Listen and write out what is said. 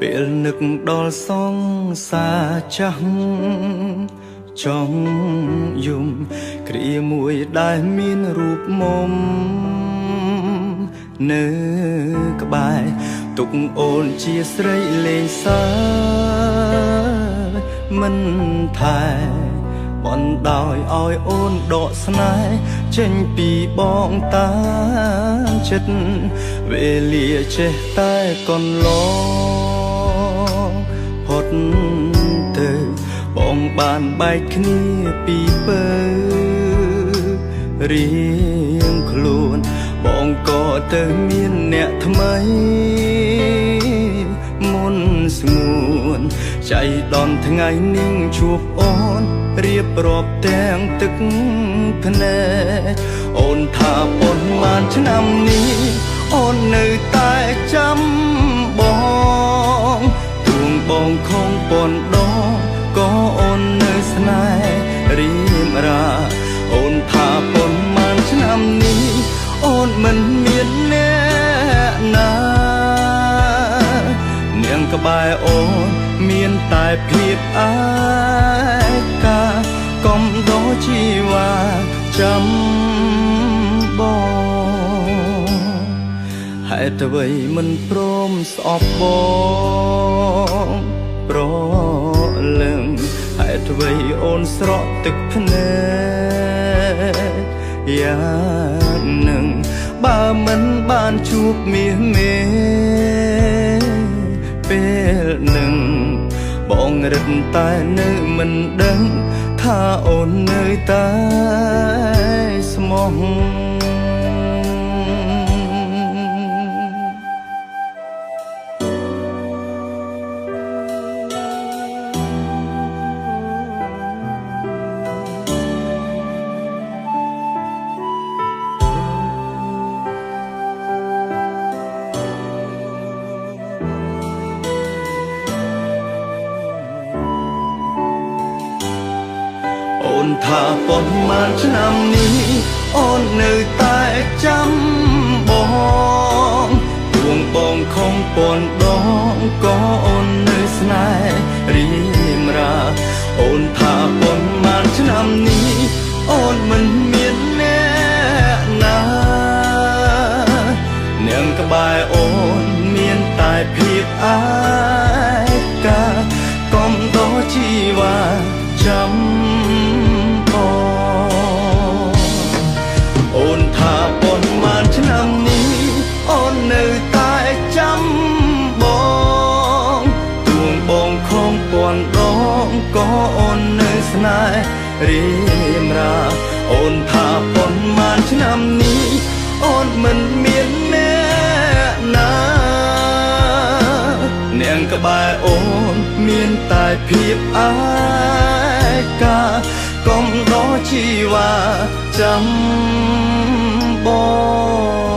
ពេលនឹកដល់សង្សារចាស់ចង់យំគ្រាមួយដែលមានរូបមុំនៅក្បែរទុកអូនជាស្រីលេងសើមិនថែបណ្ដោយឲ្យអូនដកស្នេហ៍ចេញពីបងតាចិត្តវេលាចេះតែកន្លងផុតទៅបងបានបែកគ្នាពីពើរៀងខ្លួនបងក៏ទៅមានអ្នកថ្មីមុនស្ងួនចៃដន្យថ្ងៃនឹងជួបអូនរៀបរាប់ទាំងទឹកភ្នែកអូនថាប៉ុន្មានឆ្នាំនេះអូននៅតែចាំបងទួងបងខំប៉ុនដងក៏អូននៅស្នេហ៍រៀមរាអូនថាប៉ុន្មានឆ្នាំនេះអូនមិនមានអ្នកណានាងក្បែរអូនមានតែភាពអាកាកំដោជីវ៉ាចាំបងហេតុអ្វីមិនព្រមស្អប់បងប្រលឹងហេតុអ្វីអូនស្រក់ទឹកភ្នែកយ៉ាងនឹងបើមិនបានជួបមាសមេពេលនឹងបងរឹតតែនៅមិនដឹងថាអូននៅតែស្មោះអូនថាប៉ុន្មានឆ្នាំនេះអូននៅតែចាំបងទួងបងខំប៉ុនដងក៏អូននៅស្នេហ៍រៀមរាអូនថាប៉ុន្មានឆ្នាំនេះអូនមិនមានអ្នកណានាងក្បែរអូនមានតែភាពអាកាកំដោជីវ៉ាចាំអូនថាប៉ុន្មានឆ្នាំនេះអូននៅតែចាំបងទួងបងខំប៉ុនដងក៏អូននៅស្នេហ៍រៀមរាអូនថាប៉ុន្មានឆ្នាំនេះអូនមិនមានអ្នកណានាងក្បែរអូនមានតែភាពអាកាកំដោជីវ៉ាចាំបង